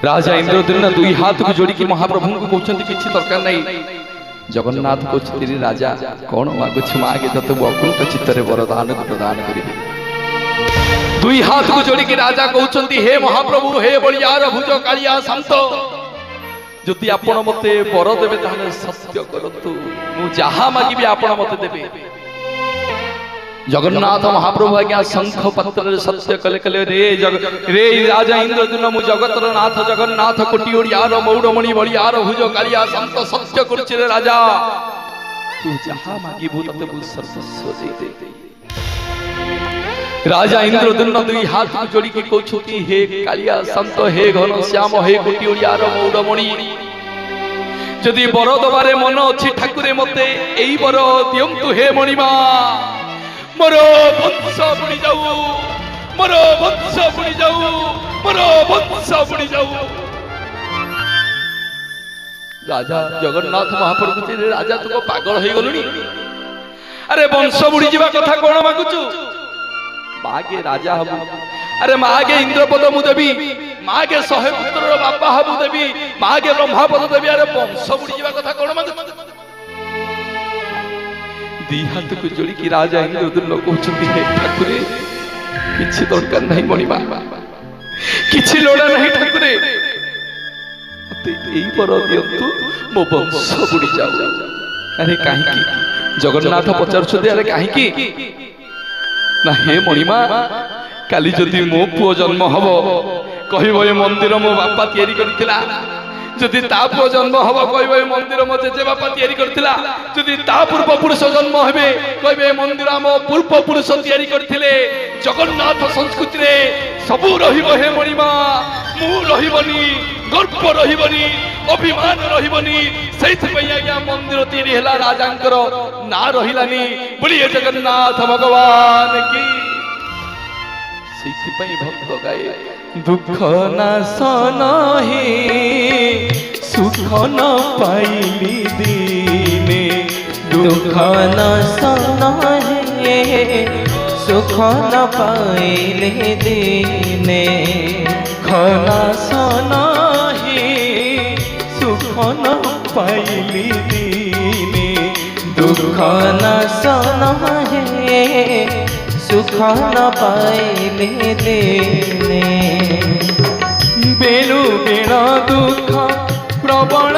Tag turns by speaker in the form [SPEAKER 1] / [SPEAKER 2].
[SPEAKER 1] राजा इंद्रद्युम्न दुई हाथ को जोड़ी महाप्रभु को कहते किसी दरकार नहीं। जगन्नाथ कहते राजा कौन मागुछ मागे तो अकुंठ चित्तर वरदान प्रदान करेंगे। दुई हाथ को जोड़ी राजा कहते हे महाप्रभु हे बलियार भुज कालिया शांत जदि आपण मते वर देवे ताहले सत्य करतु मु जहा मागिबी आपण मते देबे। जगन्नाथ महाप्रभु आज्ञा शंख पत्र सत्य कले कले रे राजा इंद्रद्युम्न मु जगतर नाथ जगन्नाथ कोटि ओडियार मौड़मणि बलियार भुज कालिया शांत सत्य करुछि रे राजा तू जहा मागिबू तते मु सर्वस्व दे दे। राजा इंद्रद्युम्न दुई हाथ को जोड़ी के कहउछथि हे कालिया शांत हे घन श्याम हे कोटि ओडियार मौड़मणि जदि बर दबारे मन अछि ठाकुरे मते एई बर दियंतु हे मणिमा मोर वंश बुड़ी जाऊ मोर वंश बुड़ी जाऊ मोर वंश बुड़ी जाऊ। राजा जगन्नाथ महाप्रभु रे राजा तुको पागल हो गलुनी अरे वंश बुड़ी जीवा कथा कोन मागुचु मागे राजा हबु अरे मागे इंद्रपद मु देबी मागे 100 पुत्रर बापा हबु देबी मागे ब्रह्मापद देबी अरे वंश बुड़ी जीवा कथा कोन मागुचु। दी हाथ को जोड़ी की राजा इंद्रद्युम्न कहउछथि हे ठाकुरे किछि दरकार नहीं मणिमा किछि लोड़ा नहीं ठाकुरे मते एई बर दियंतु मो वंश बुड़ी जाऊ। अरे काहे की जगन्नाथ पचारुछथि अरे काहे की ना हे मणिमा काली जदि मो पुओ जन्म हबो कहिबो ए मंदिर मो बापा तयारी करथिला जदि ता पुओ जन्म हबो कहिबो ए मंदिर मो जेजे बापा तयारी करथिला जदि ता पूर्व पुरुष जन्म हेबे कहिबो ए मंदिर मो पूर्व पुरुष तयारी करथिले। जगन्नाथ संस्कृति रे सबु रहिबो हे मणिमा मु रहिबनी गर्व रहिबनी अभिमान रहिबनी सेति पई आज्ञा मंदिर तयारी हैला राजांकर ना रहिलानी बोलिए जगन्नाथ भगवान की। सेति पई भक्त गाए दुख नाशन हे सुख न पाइली दीने
[SPEAKER 2] दुख नाशन हे सुख न पाइली दीने
[SPEAKER 1] नाशन हे सुख न पाइली दीने
[SPEAKER 2] दुख नाशन हे सुख न पाइली दीने
[SPEAKER 1] बेलु बेण दुख प्रबल